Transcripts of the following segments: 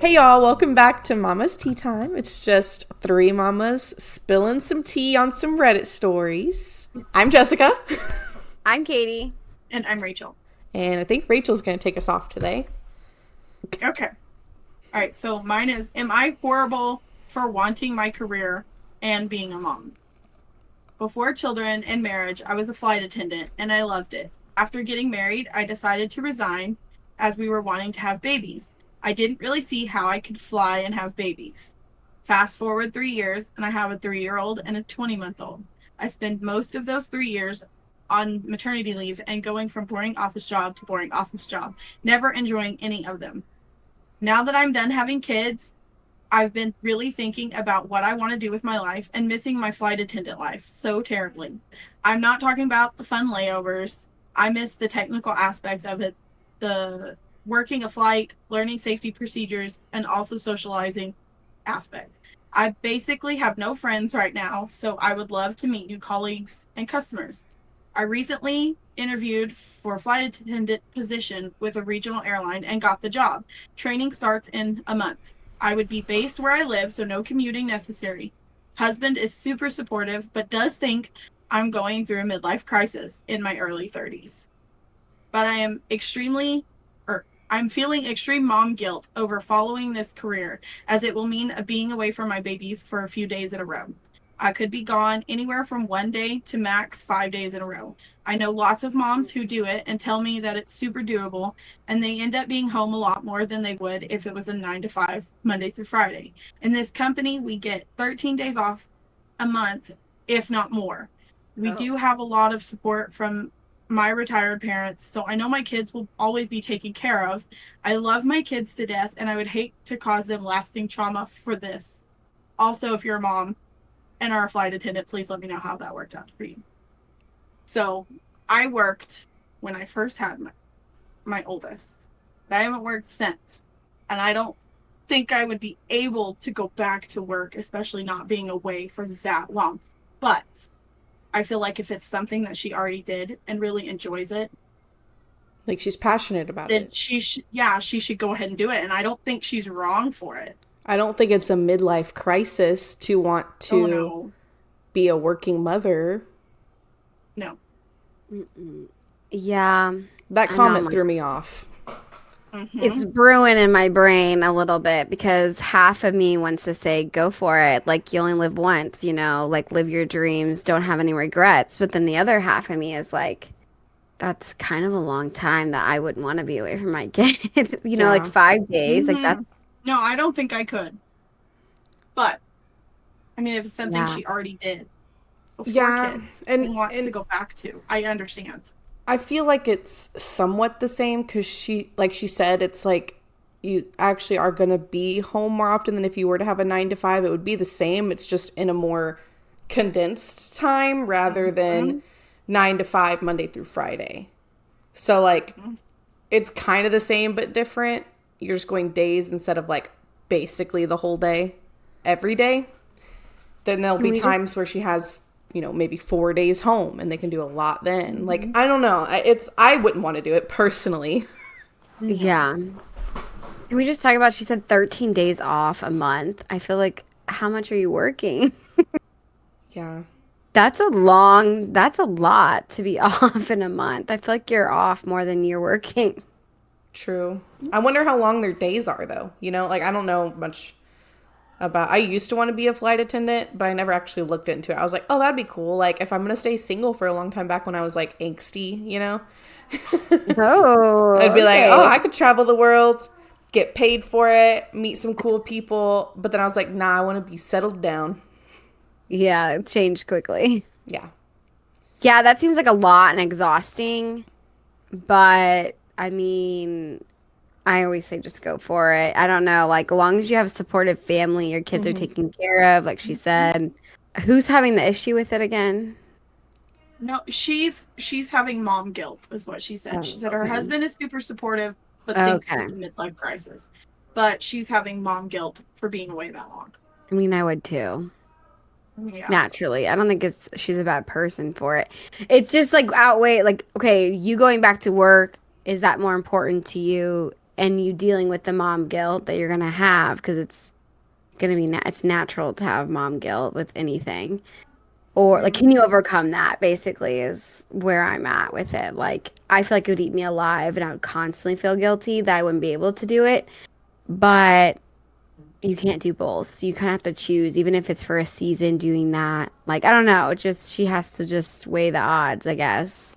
Hey y'all, welcome back to Mama's Tea Time. It's just three mamas spilling some tea on some Reddit stories. I'm Jessica, I'm Katie. And I'm Rachel. and I think Rachel's going to take us off today. Okay. All right. So mine is, am I horrible for wanting my career and being a mom? Before children and marriage, I was a flight attendant and I loved it. After getting married, I decided to resign as we were wanting to have babies. I didn't really see how I could fly and have babies. Fast forward 3 years, and I have a 3-year-old and a 20-month-old. I spend most of those 3 years on maternity leave and going from boring office job to boring office job, never enjoying any of them. Now that I'm done having kids, I've been really thinking about what I want to do with my life and missing my flight attendant life so terribly. I'm not talking about the fun layovers. I miss the technical aspects of it, the working a flight, learning safety procedures, and also socializing aspect. I basically have no friends right now, so I would love to meet new colleagues and customers. I recently interviewed for a flight attendant position with a regional airline and got the job. Training starts in a month. I would be based where I live, so no commuting necessary. Husband is super supportive, but does think I'm going through a midlife crisis in my early 30s. But I'm feeling extreme mom guilt over following this career, as it will mean being away from my babies for a few days in a row. I could be gone anywhere from 1 day to max 5 days in a row. I know lots of moms who do it and tell me that it's super doable, and they end up being home a lot more than they would if it was a 9 to 5, Monday through Friday. In this company, we get 13 days off a month, if not more. We do have a lot of support from my retired parents, so I know my kids will always be taken care of. I love my kids to death, and I would hate to cause them lasting trauma for this. Also, if you're a mom and are a flight attendant, please let me know how that worked out for you. So I worked when I first had my oldest, but I haven't worked since. And I don't think I would be able to go back to work, especially not being away for that long. But I feel like if it's something that she already did and really enjoys it, Like she's passionate about then it. she should go ahead and do it. And I don't think she's wrong for it. I don't think it's a midlife crisis to want Oh to no, be a working mother. no. Yeah, That I know. comment threw me off. It's brewing in my brain a little bit because half of me wants to say, go for it. Like, you only live once, like live your dreams, don't have any regrets. But then the other half of me is like, that's kind of a long time that I wouldn't want to be away from my kid. Like Yeah. 5 days. Like, that's, No, I don't think I could. But I mean, if it's something yeah. she already did before Yeah, kids and and wants to and go back to, I understand. I feel like it's somewhat the same because like she said, it's like you actually are going to be home more often than if you were to have a 9 to 5. It would be the same. It's just in a more condensed time rather than Mm-hmm. 9 to 5, Monday through Friday. So, like, Mm-hmm. it's kind of the same but different. You're just going days instead of like basically the whole day every day. Then there'll Can be we just, times where she has, maybe 4 days home and they can do a lot then. Like, Mm-hmm. I don't know. I wouldn't want to do it personally. No. yeah. Can we just talk about, she said 13 days off a month. I feel like, how much are you working? Yeah. That's a lot to be off in a month. I feel like you're off more than you're working. True. I wonder how long their days are though. Like I don't know much about I used to want to be a flight attendant, but I never actually looked into it. I was like, "Oh, that'd be cool. Like if I'm going to stay single for a long time back when I was like angsty. I'd Oh, be like, "Oh, okay. I could travel the world, get paid for it, meet some cool people." But then I was like, "Nah, I want to be settled down." Yeah, it changed quickly. Yeah. Yeah, that seems like a lot and exhausting, but I mean, I always say just go for it. I don't know, like, as long as you have a supportive family, your kids are Mhm. taken care of, like she said. Who's having the issue with it again? No, she's having mom guilt, is what she said. She Oh, said her okay. husband is super supportive, but thinks Okay. it's a midlife crisis. But she's having mom guilt for being away that long. I mean, I would too. Yeah. Naturally. I don't think she's a bad person for it. It's just like outweigh, like, okay, you going back to work, is that more important to you and you dealing with the mom guilt that you're going to have, because it's going to be, it's natural to have mom guilt with anything. Or like, can you overcome that, basically, is where I'm at with it. Like, I feel like it would eat me alive and I would constantly feel guilty that I wouldn't be able to do it. But you can't do both. So you kind of have to choose, even if it's for a season doing that. Like, I don't know. She has to just weigh the odds, I guess.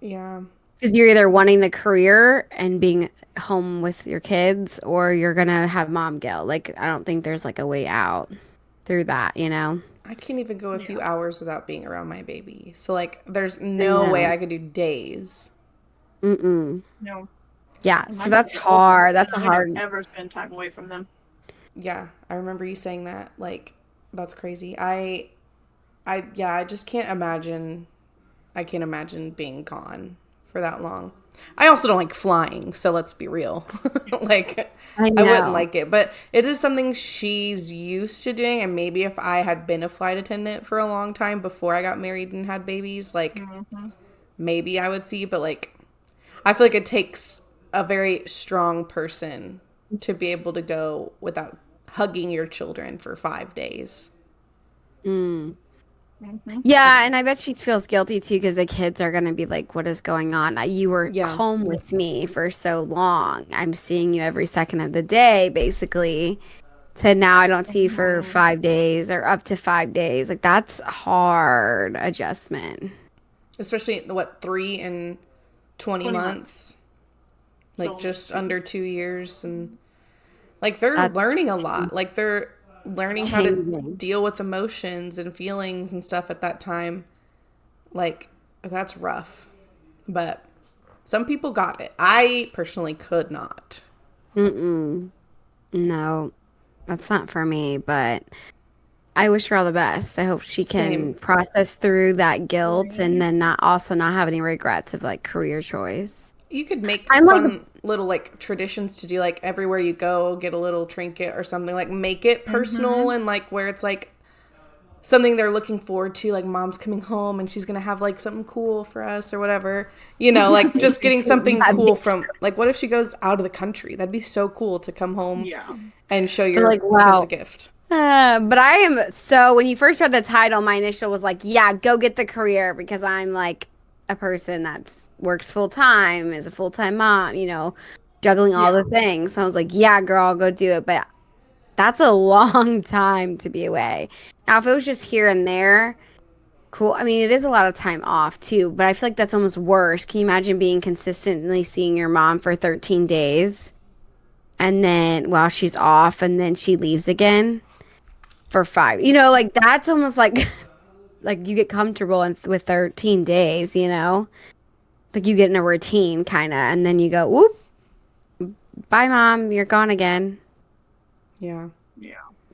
Yeah. Because you're either wanting the career and being home with your kids, or you're going to have mom guilt. Like, I don't think there's like a way out through that, you know? I can't even go a few hours without being around my baby. So, like, there's no way I could do days. Mm-mm. No. Yeah, so that's hard. That's a hard. Never spend time away from them. Yeah, I remember you saying that. Like, that's crazy. I just can't imagine. I can't imagine being gone for that long. I also don't like flying, so let's be real. Like, I wouldn't like it, but it is something she's used to doing. And maybe if I had been a flight attendant for a long time before I got married and had babies, like, maybe I would see. But, like, I feel like it takes a very strong person to be able to go without hugging your children for 5 days. Yeah, and I bet she feels guilty too, because the kids are gonna be like, "What is going on? You were home with me for so long. I'm seeing you every second of the day, basically. So now I don't see you for 5 days or up to 5 days. Like, that's a hard adjustment. Especially, 3 and 20 months? Like, just under 2 years. And, like, they're learning a lot. Like, they're learning how to deal with emotions and feelings and stuff at that time. Like, that's rough. But some people got it. I personally could not. No, that's not for me, but I wish her all the best. I hope she can process through that guilt and then not have any regrets of, like, career choice. You could make fun little, like, traditions to do, like, everywhere you go, get a little trinket or something. Like, make it personal and, like, where it's, like, something they're looking forward to. Like, mom's coming home and she's going to have, like, something cool for us or whatever. You know, like, just getting something cool from, like, what if she goes out of the country? That'd be so cool to come home and show your kids a gift. But I am, so when you first heard the title, my initial was like, yeah, go get the career, because I'm, like, a person that works full-time, is a full-time mom, you know, juggling all the things. So I was like, yeah, girl, I'll go do it. But that's a long time to be away. Now, if it was just here and there, cool. I mean, it is a lot of time off, too. But I feel like that's almost worse. Can you imagine being consistently seeing your mom for 13 days? And then, while she's off, and then she leaves again for 5. You know, like, that's almost like... like, you get comfortable with 13 days, you know? Like, you get in a routine, kind of, and then you go, whoop, bye, Mom, you're gone again. Yeah.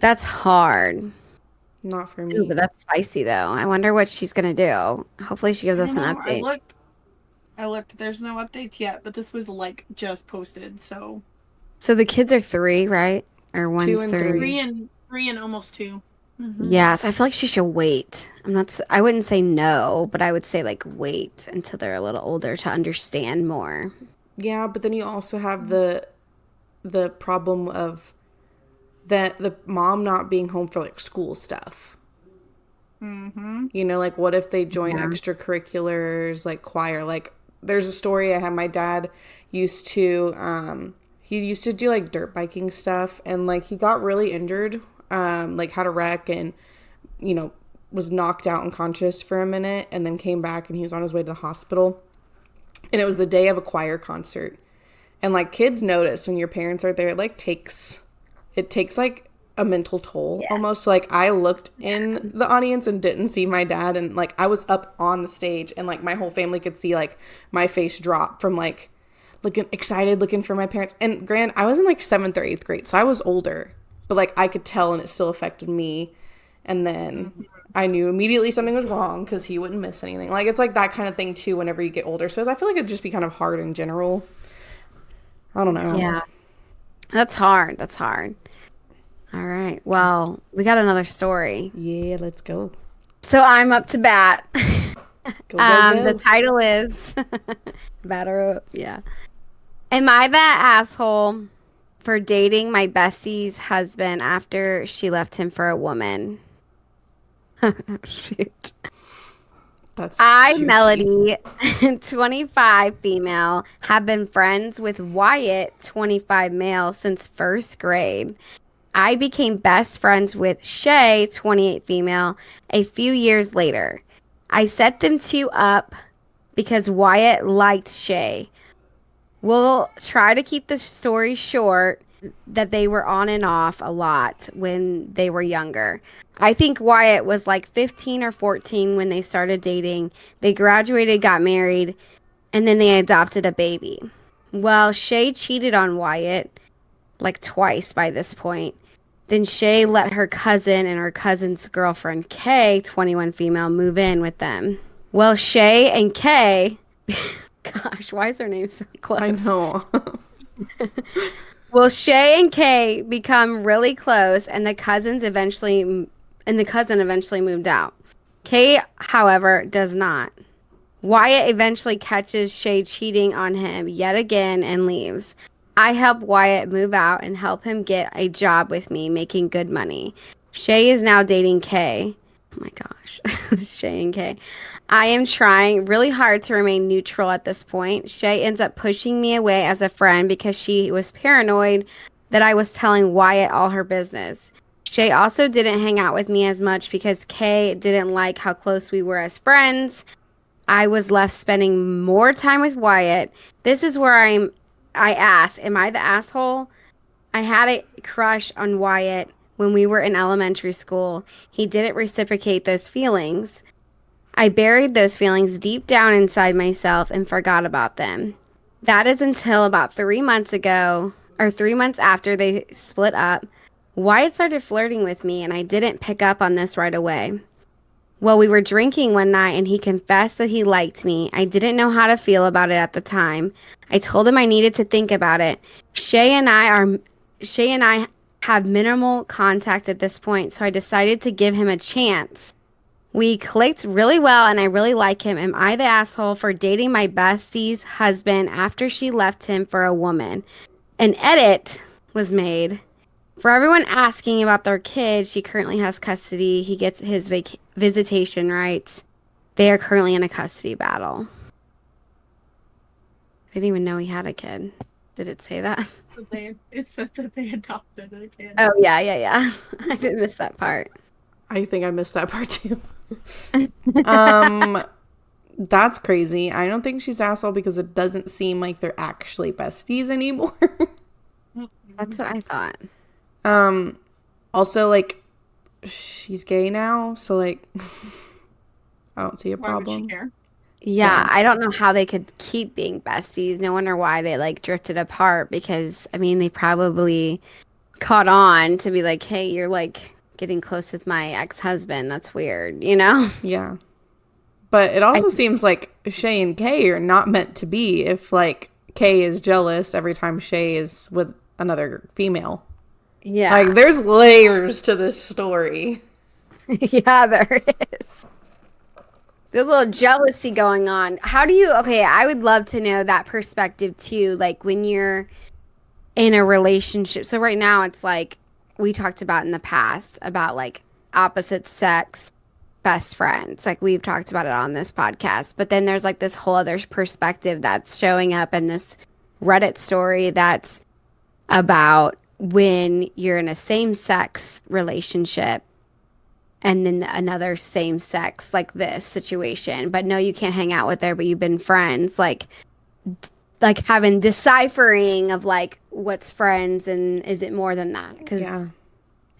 That's hard. Not for me. Ooh, but that's spicy, though. I wonder what she's going to do. Hopefully she gives us an update. I looked. There's no updates yet, but this was, like, just posted, so... So the kids are 3, right? Or 1's 2 and 3? 3 and almost 2. Yeah, so I feel like she should wait. I wouldn't say no, but I would say, like, wait until they're a little older to understand more. Yeah, but then you also have the problem of the mom not being home for, like, school stuff. You know, like, what if they join extracurriculars, like choir? Like, there's a story I had. My dad used to do, like, dirt biking stuff, and, like, he got really injured. Like, had a wreck and, you know, was knocked out unconscious for a minute and then came back, and he was on his way to the hospital. And it was the day of a choir concert. And, like, kids notice when your parents are there, it takes like a mental toll almost. Like, I looked in the audience and didn't see my dad, and, like, I was up on the stage, and, like, my whole family could see, like, my face drop from, like, looking excited, looking for my parents. And granted, I was in, like, 7th or 8th grade, so I was older. But, like, I could tell, and it still affected me. And then I knew immediately something was wrong because he wouldn't miss anything. Like, it's like that kind of thing, too, whenever you get older. So I feel like it'd just be kind of hard in general. I don't know. Yeah. That's hard. All right. Well, we got another story. Yeah, let's go. So I'm up to bat. Go. The title is Batter Up. Yeah. Am I that asshole for dating my bestie's husband after she left him for a woman? Shoot. That's I, juicy. Melody, 25 female, have been friends with Wyatt, 25 male, since first grade. I became best friends with Shay, 28 female, a few years later. I set them two up because Wyatt liked Shay. We'll try to keep the story short that they were on and off a lot when they were younger. I think Wyatt was like 15 or 14 when they started dating. They graduated, got married, and then they adopted a baby. Well, Shay cheated on Wyatt like twice by this point. Then Shay let her cousin and her cousin's girlfriend, Kay, 21 female, move in with them. Well, Shay and Kay, gosh, why is her name so close? I know. Well, Shay and Kay become really close, and the cousin eventually moved out. Kay, however, does not. Wyatt eventually catches Shay cheating on him yet again and leaves. I help Wyatt move out and help him get a job with me, making good money. Shay is now dating Kay. Oh my gosh, Shay and Kay. I am trying really hard to remain neutral at this point. Shay ends up pushing me away as a friend because she was paranoid that I was telling Wyatt all her business. Shay also didn't hang out with me as much because Kay didn't like how close we were as friends. I was left spending more time with Wyatt. This is where I ask, am I the asshole? I had a crush on Wyatt when we were in elementary school. He didn't reciprocate those feelings. I buried those feelings deep down inside myself and forgot about them. That is until about 3 months ago, or 3 months after they split up, Wyatt started flirting with me, and I didn't pick up on this right away. Well, we were drinking one night, and he confessed that he liked me. I didn't know how to feel about it at the time. I told him I needed to think about it. Shay and I have minimal contact at this point, so I decided to give him a chance. We clicked really well, and I really like him. Am I the asshole for dating my bestie's husband after she left him for a woman? An edit was made. For everyone asking about their kid, she currently has custody. He gets his visitation rights. They are currently in a custody battle. I didn't even know he had a kid. Did it say that? It said that they adopted a kid. Oh, yeah. I didn't miss that part. I think I missed that part too. That's crazy. I don't think she's asshole because it doesn't seem like they're actually besties anymore. That's what I thought. Also, like, she's gay now, so, like, I don't see a Why would problem. she care? Yeah, I don't know how they could keep being besties. No wonder why they, like, drifted apart because, I mean, they probably caught on to be like, hey, you're, like, getting close with my ex-husband. That's weird, you know? Yeah. But it also seems like Shay and Kay are not meant to be if, like, Kay is jealous every time Shay is with another female. Yeah. Like, there's layers to this story. Yeah, there is. There's a little jealousy going on. Okay, I would love to know that perspective too. Like when you're in a relationship. So right now it's like we talked about in the past about like opposite sex best friends. Like we've talked about it on this podcast. But then there's like this whole other perspective that's showing up in this Reddit story that's about when you're in a same-sex relationship and then another same-sex like this situation, but no, you can't hang out with her, but you've been friends, like having deciphering of like what's friends and is it more than that?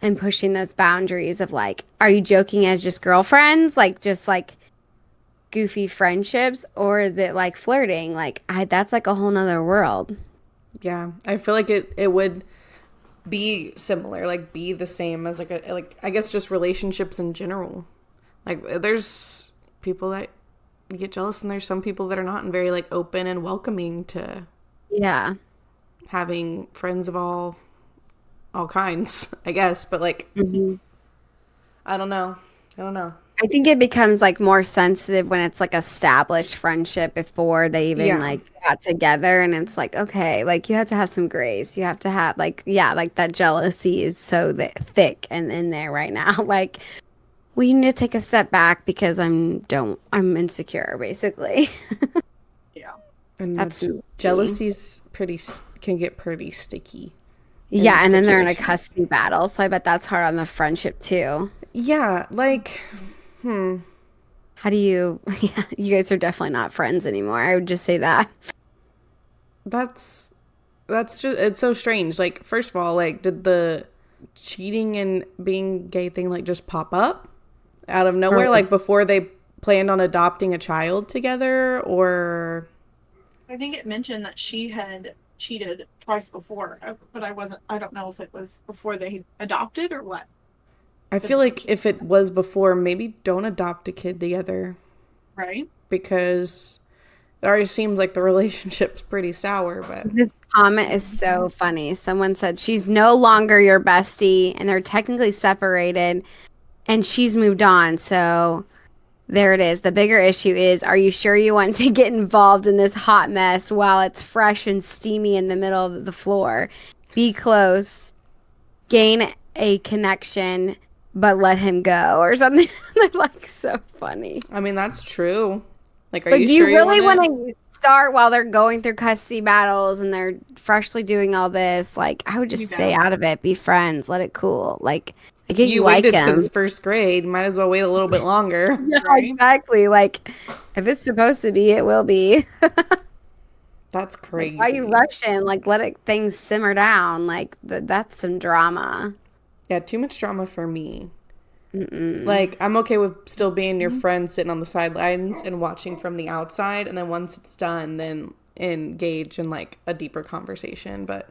And pushing those boundaries of like, are you joking as just girlfriends, like just like goofy friendships, or is it like flirting? Like that's like a whole nother world. Yeah, I feel like it would be similar, like be the same as like I guess just relationships in general. Like there's people that get jealous and there's some people that are not and very like open and welcoming to having friends of all kinds, I guess. But like I don't know. I think it becomes like more sensitive when it's like established friendship before they even Yeah. like got together, and it's like, okay, like you have to have some grace. You have to have like, yeah, like that jealousy is so thick and in there right now. Like we need to take a step back because I'm insecure basically. Yeah. And That's me. jealousy's can get pretty sticky in Yeah, and then they're in a situations. custody battle, so I bet that's hard on the friendship too. Yeah, like, How do you? Yeah, you guys are definitely not friends anymore. I would just say that. that's just it's so strange. Like, first of all, like, did the cheating and being gay thing like just pop up out of nowhere, Or like before they planned on adopting a child together, or I think it mentioned that she had cheated twice before, but I don't know if it was before they adopted or what. I feel like if it was before, maybe don't adopt a kid together Right? because it already seems like the relationship's pretty sour, but this comment is so funny. Someone said she's no longer your bestie, and they're technically separated, and she's moved on. So there it is. The bigger issue is, are you sure you want to get involved in this hot mess while it's fresh and steamy in the middle of the floor? Be close, gain a connection, but let him go or something. They're like so funny. I mean, that's true. Like, are Like, you do you sure you really want want to start while they're going through custody battles and they're freshly doing all this? Like, I would just You stay don't. out of it. Be friends. Let it cool. Like, I get you You like waited him. since first grade. Might as well wait a little bit longer. Yeah, Right? exactly. Like, if it's supposed to be, it will be. That's Like, crazy. why you rushing? Like, let it things simmer down. Like, that's some drama. Yeah, too much drama for me. Mm-mm. Like, I'm okay with still being your friend sitting on the sidelines and watching from the outside. And then once it's done, then engage in like a deeper conversation. But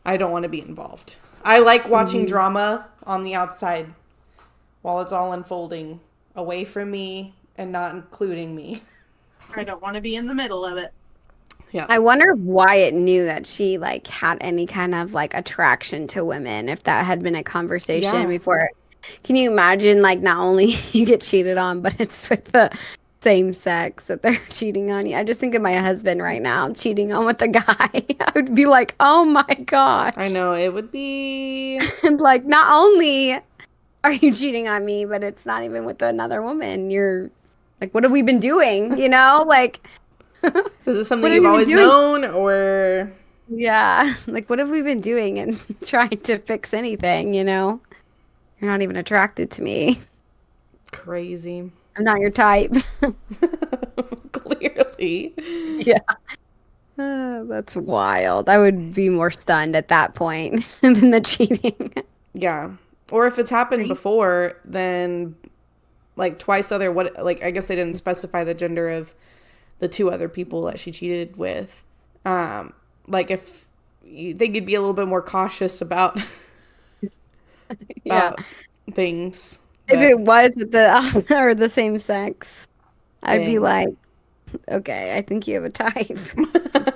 I don't want to be involved. I like watching drama on the outside while it's all unfolding away from me and not including me. I don't want to be in the middle of it. Yeah. I wonder if Wyatt knew that she like had any kind of like attraction to women, if that had been a conversation Yeah. before. Can you imagine like not only you get cheated on, but it's with the same sex that they're cheating on you? I just think of my husband right now cheating on with a guy. I would be like, oh my gosh. I know it would be. And like, not only are you cheating on me, but it's not even with another woman. You're like, what have we been doing? You know, like. Is this something What have you've you been always doing? known, or Yeah, like what have we been doing and trying to fix anything, you know? You're not even attracted to me. crazy? I'm not your type. Clearly. Yeah. That's wild. I would be more stunned at that point than the cheating. Yeah. Or if it's happened Right. before, then like twice other what like I guess they didn't specify the gender of the two other people that she cheated with. Like if you think you'd be a little bit more cautious about Yeah. things. If But it was with the or the same sex, I'd be dang. like, okay, I think you have a type.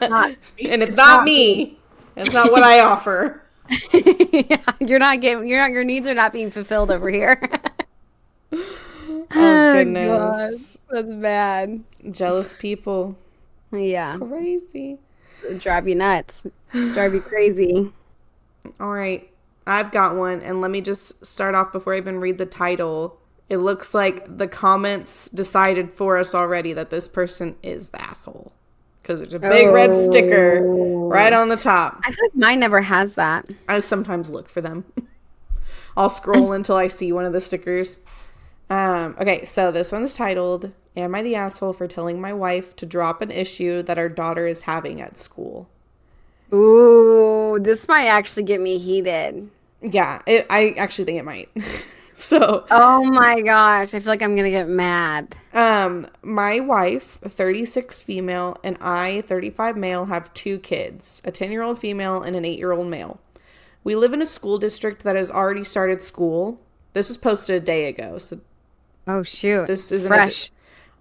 Not, And it's not me. It's not what I offer. yeah, your needs are not being fulfilled over here. Oh God, goodness. that's bad. Jealous people. Yeah, Crazy. drive you nuts, drive you crazy. All right. I've got one, and let me just start off before I even read the title. It looks like the comments decided for us already that this person is the asshole. Because there's a big red sticker right on the top. I feel like mine never has that. I sometimes look for them. I'll scroll until I see one of the stickers. Okay, so this one's titled, Am I the Asshole for Telling My Wife to Drop an Issue That Our Daughter is Having at School? Ooh, this might actually get me heated. Yeah, I actually think it might. So, Oh my gosh, I feel like I'm gonna get mad. my wife, a 36 female, and I, 35 male, have two kids, a 10-year-old female and an 8-year-old male. We live in a school district that has already started school. This was posted a day ago, so Oh shoot, this isn't fresh.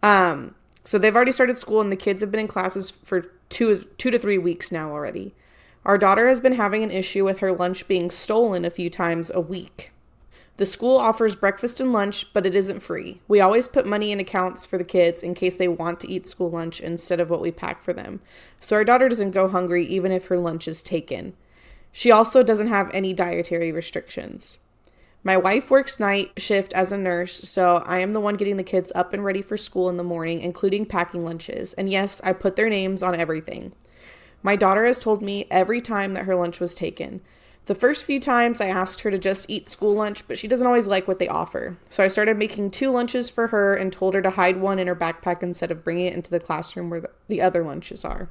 So they've already started school, and the kids have been in classes for two to 3 weeks now already. Our daughter has been having an issue with her lunch being stolen a few times a week. The school offers breakfast and lunch, but it isn't free. We always put money in accounts for the kids in case they want to eat school lunch instead of what we pack for them. So our daughter doesn't go hungry even if her lunch is taken. She also doesn't have any dietary restrictions. My wife works night shift as a nurse, so I am the one getting the kids up and ready for school in the morning, including packing lunches. And yes, I put their names on everything. My daughter has told me every time that her lunch was taken. The first few times I asked her to just eat school lunch, but she doesn't always like what they offer. So I started making 2 lunches for her and told her to hide one in her backpack instead of bringing it into the classroom where the other lunches are.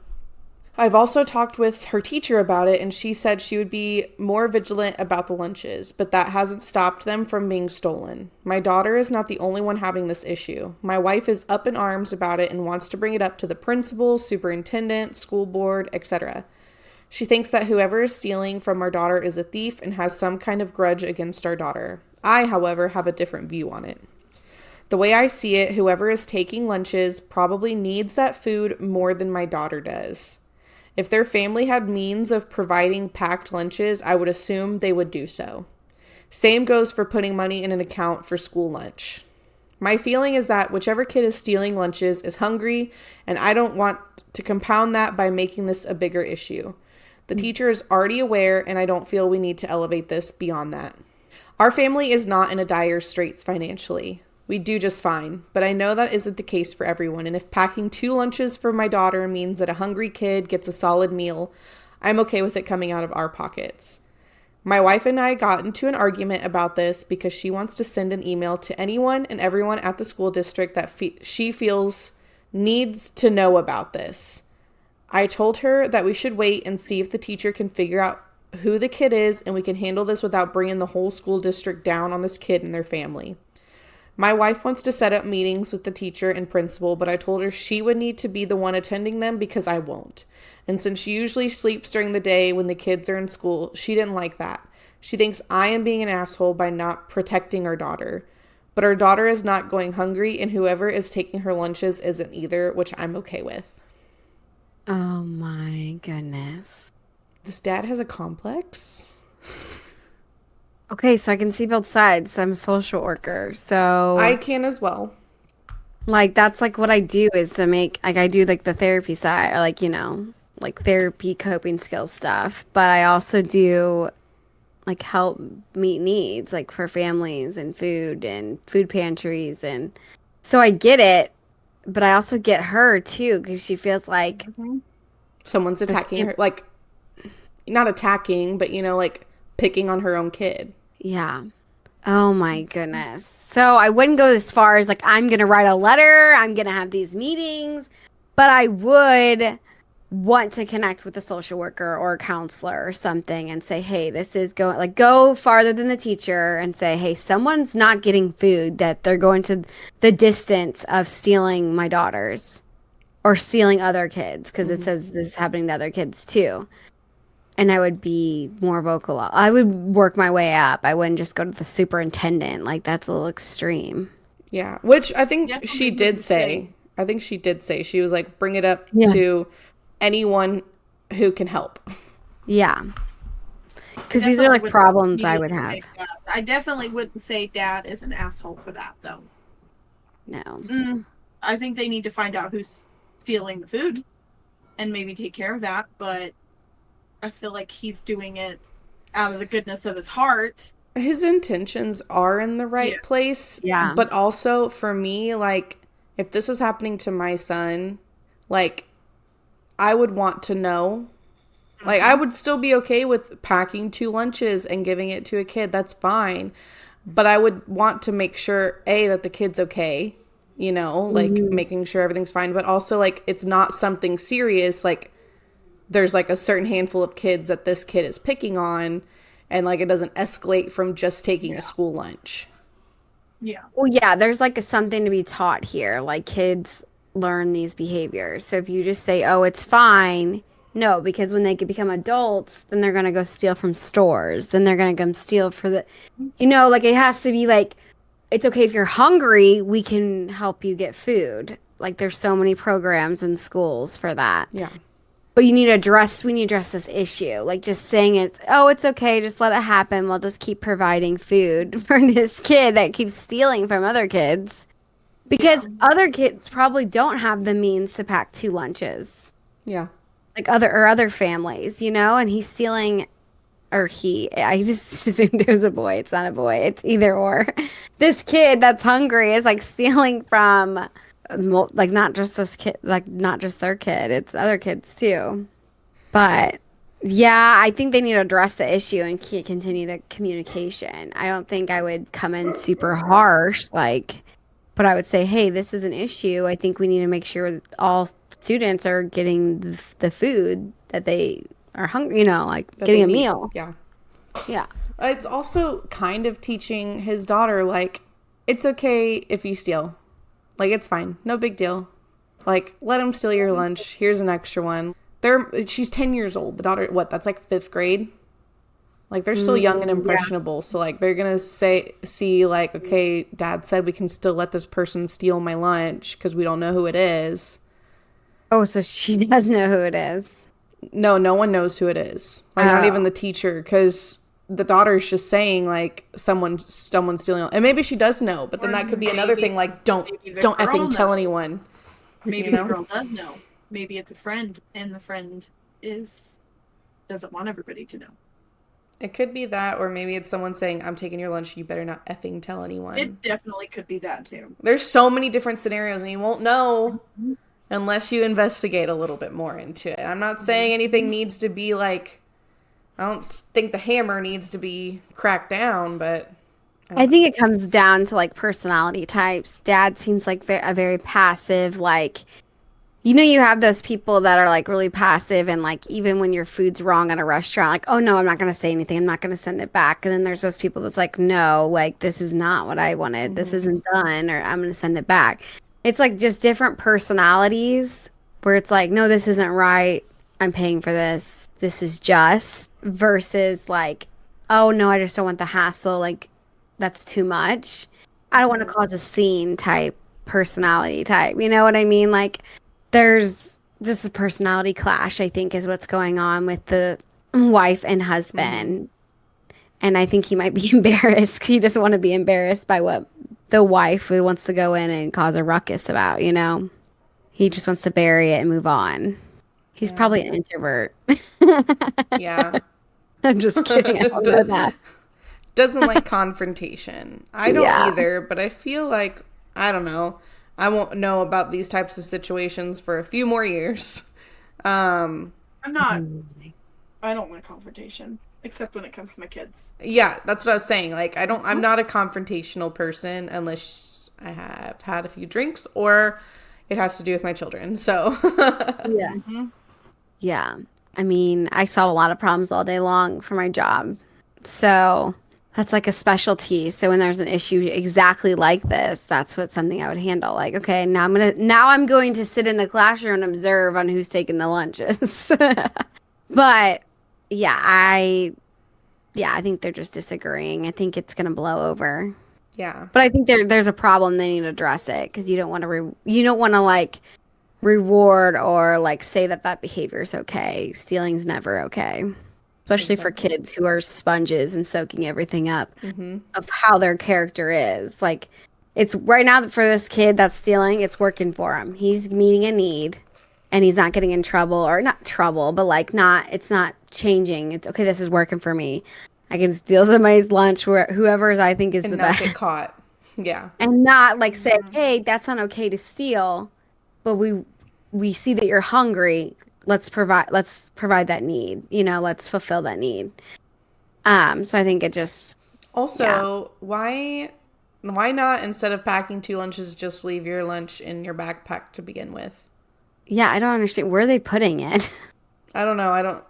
I've also talked with her teacher about it, and she said she would be more vigilant about the lunches, but that hasn't stopped them from being stolen. My daughter is not the only one having this issue. My wife is up in arms about it and wants to bring it up to the principal, superintendent, school board, etc. She thinks that whoever is stealing from our daughter is a thief and has some kind of grudge against our daughter. I, however, have a different view on it. The way I see it, whoever is taking lunches probably needs that food more than my daughter does. If their family had means of providing packed lunches, I would assume they would do so. Same goes for putting money in an account for school lunch. My feeling is that whichever kid is stealing lunches is hungry, and I don't want to compound that by making this a bigger issue. The teacher is already aware, and I don't feel we need to elevate this beyond that. Our family is not in a dire straits financially. We do just fine, but I know that isn't the case for everyone, and if packing 2 lunches for my daughter means that a hungry kid gets a solid meal, I'm okay with it coming out of our pockets. My wife and I got into an argument about this because she wants to send an email to anyone and everyone at the school district that she feels needs to know about this. I told her that we should wait and see if the teacher can figure out who the kid is and we can handle this without bringing the whole school district down on this kid and their family. My wife wants to set up meetings with the teacher and principal, but I told her she would need to be the one attending them because I won't. And since she usually sleeps during the day when the kids are in school, she didn't like that. She thinks I am being an asshole by not protecting our daughter. But our daughter is not going hungry, and whoever is taking her lunches isn't either, which I'm okay with. Oh my goodness. This dad has a complex. Okay, so I can see both sides. I'm a social worker, so I can as well. like that's like what I do is to make like I do like the therapy side or like, you know, like therapy coping skills stuff, but I also do like help meet needs like for families and food pantries, and so I get it, but I also get her too because she feels like Someone's attacking her, like not attacking, but like picking on her own kid. yeah. Oh my goodness. So I wouldn't go as far as like I'm gonna write a letter, I'm gonna have these meetings, but I would want to connect with a social worker or a counselor or something and say, hey, this is going like go farther than the teacher and say, hey, someone's not getting food, that they're going to the distance of stealing my daughters or stealing other kids because it says this is happening to other kids too. And I would be more vocal. I would work my way up. I wouldn't just go to the superintendent. Like that's a little extreme. Yeah, which I think Definitely she did wouldn't say. I think she did say. She was like, bring it up Yeah. to anyone who can help. Yeah. Because these are like problems I would have. I definitely wouldn't say dad is an asshole for that, though. No. I think they need to find out who's stealing the food and maybe take care of that, but I feel like he's doing it out of the goodness of his heart. His intentions are in the right place. Yeah. But also for me, like, if this was happening to my son, like, I would want to know. Like, I would still be okay with packing 2 lunches and giving it to a kid. That's fine. But I would want to make sure, A, that the kid's okay, like making sure everything's fine. But also, like, it's not something serious. Like, there's, like, a certain handful of kids that this kid is picking on. And, like, it doesn't escalate from just taking a school lunch. Yeah. Well, yeah, there's like something to be taught here. Like kids learn these behaviors. So if you just say, oh, it's fine. No, because when they become adults, then they're going to go steal from stores. Then they're going to come steal for the, like it has to be like, it's okay if you're hungry, we can help you get food. Like there's so many programs in schools for that. Yeah. but we need to address this issue. Like just saying it's okay, just let it happen. We'll just keep providing food for this kid that keeps stealing from other kids. Because other kids probably don't have the means to pack 2 lunches. Yeah. Like other families, and he's stealing, or I just assumed it was a boy. It's not a boy. It's either or. This kid that's hungry is like stealing from, like not just this kid, like not just their kid. It's other kids too. But yeah, I think they need to address the issue and continue the communication. I don't think I would come in super harsh, but I would say, hey, this is an issue. I think we need to make sure that all students are getting the food that they are hungry, like that getting a meal. Yeah. Yeah. It's also kind of teaching his daughter, like, it's okay if you steal. Like, it's fine. No big deal. Like, let him steal your lunch. Here's an extra one. She's 10 years old. The daughter, that's like 5th grade? Like, they're still young and impressionable. Yeah. So, like, they're going to see, like, okay, Dad said we can still let this person steal my lunch because we don't know who it is. Oh, so she does know who it is. No one knows who it is. Like, not even the teacher, because the daughter's just saying, like, someone's stealing. And maybe she does know, but then that could be another thing, like, don't effing tell anyone. Maybe the girl does know. Maybe it's a friend, and the friend doesn't want everybody to know. It could be that, or maybe it's someone saying, I'm taking your lunch, you better not effing tell anyone. It definitely could be that, too. There's so many different scenarios, and you won't know unless you investigate a little bit more into it. I'm not saying anything needs to be, like, I don't think the hammer needs to be cracked down, but... I think it comes down to, like, personality types. Dad seems like a very passive, like... you have those people that are, like, really passive and, like, even when your food's wrong at a restaurant, like, oh, no, I'm not going to say anything. I'm not going to send it back. And then there's those people that's like, no, like, this is not what I wanted. Mm-hmm. This isn't done, or I'm going to send it back. It's, like, just different personalities where it's like, no, this isn't right. I'm paying for this. This is just. Versus, like, oh, no, I just don't want the hassle. Like, that's too much. I don't want to cause a scene type personality type. You know what I mean? Like... There's just a personality clash, I think, is what's going on with the wife and husband. Mm-hmm. And I think he might be embarrassed. He doesn't want to be embarrassed by what the wife wants to go in and cause a ruckus about, He just wants to bury it and move on. He's probably an introvert. Yeah. I'm just kidding. I don't know that. Doesn't like confrontation. I don't either, but I feel like, I don't know. I won't know about these types of situations for a few more years. I don't like confrontation, except when it comes to my kids. Yeah, that's what I was saying. Like, I'm not a confrontational person unless I have had a few drinks or it has to do with my children. So, yeah. Mm-hmm. Yeah. I mean, I solve a lot of problems all day long for my job. So... That's like a specialty. So when there's an issue exactly like this, that's something I would handle. Like, okay, now I'm going to sit in the classroom and observe on who's taking the lunches. But I think they're just disagreeing. I think it's gonna blow over. Yeah. But I think there's a problem. They need to address it because you don't want to like reward or like say that behavior is okay. Stealing's never okay. Especially for kids who are sponges and soaking everything up of how their character is. Like, it's right now for this kid that's stealing, it's working for him. He's meeting a need and he's not getting in trouble, or not trouble, but like it's not changing. It's okay, this is working for me. I can steal somebody's lunch, whoever's I think is and the not best. Get caught. Yeah. And not like say, hey, that's not okay to steal, but we see that you're hungry. Let's provide that need, let's fulfill that need. So I think it just also why not, instead of packing 2 lunches, just leave your lunch in your backpack to begin with? Yeah, I don't understand. Where are they putting it? I don't know.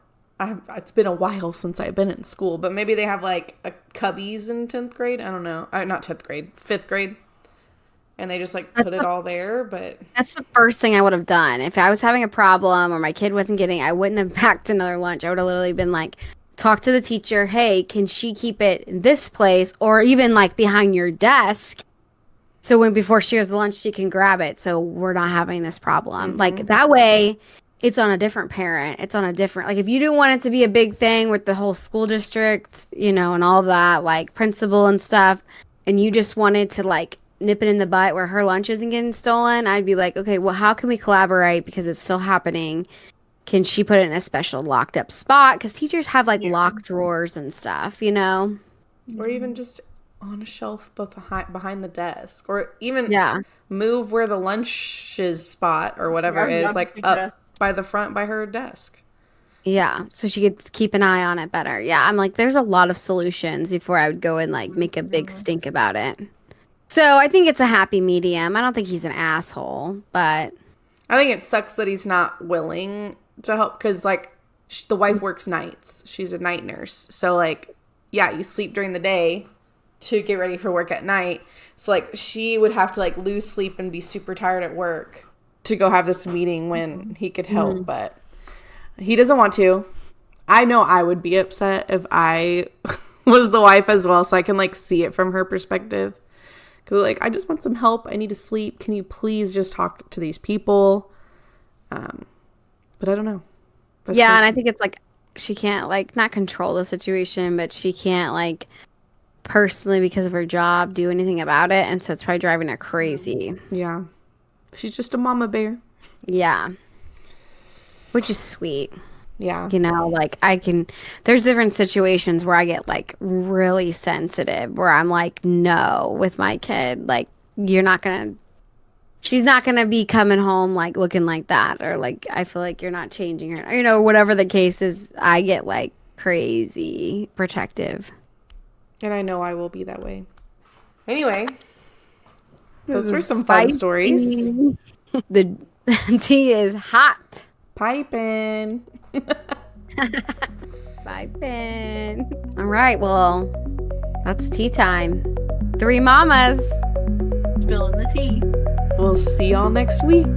It's been a while since I've been in school, but maybe they have like a cubbies in 10th grade. I don't know. Not 10th grade, 5th grade. And they just like put it all there, but... That's the first thing I would have done. If I was having a problem or my kid wasn't getting, I wouldn't have packed another lunch. I would have literally been like, talk to the teacher. Hey, can she keep it in this place? Or even like behind your desk. So before she goes to lunch, she can grab it. So we're not having this problem. Like that way, it's on a different parent. It's on a different, like, if you didn't want it to be a big thing with the whole school district, you know, and all that, like, principal and stuff, and you just wanted to, like, nip it in the butt where her lunch isn't getting stolen, I'd be like, okay, well, how can we collaborate because it's still happening? Can she put it in a special locked up spot? Because teachers have, like, locked drawers and stuff, you know? Or even just on a shelf behind the desk. Or even Yeah. move where the lunches spot or whatever I was is, about to like, suggest. up by the front by her desk. Yeah, so she could keep an eye on it better. Yeah, I'm like, there's a lot of solutions before I would go and like make a big stink about it. So I think it's a happy medium. I don't think he's an asshole, but I think it sucks that he's not willing to help because, like, the wife works nights. She's a night nurse. So, like, yeah, you sleep during the day to get ready for work at night. So, like, she would have to, like, lose sleep and be super tired at work to go have this meeting when he could help, but he doesn't want to. I know I would be upset if I was the wife as well, so I can, like, see it from her perspective. Because, like, I just want some help. I need to sleep. Can you please just talk to these people? But I don't know. That's yeah, and crazy. I think it's like she can't like not control the situation, but she can't like personally because of her job do anything about it, and so it's probably driving her crazy. Yeah. She's just a mama bear. Yeah. Which is sweet. Yeah. You know, like there's different situations where I get like really sensitive where I'm like, no, with my kid, like she's not gonna be coming home like looking like that, or like I feel like you're not changing her, or, you know, whatever the case is. I get like crazy protective. And I know I will be that way. Anyway, those were some Spicy. fun stories. The tea is hot. Piping. Bye, Ben. All right, well, that's tea time. 3 mamas. Spilling the tea. We'll see y'all next week.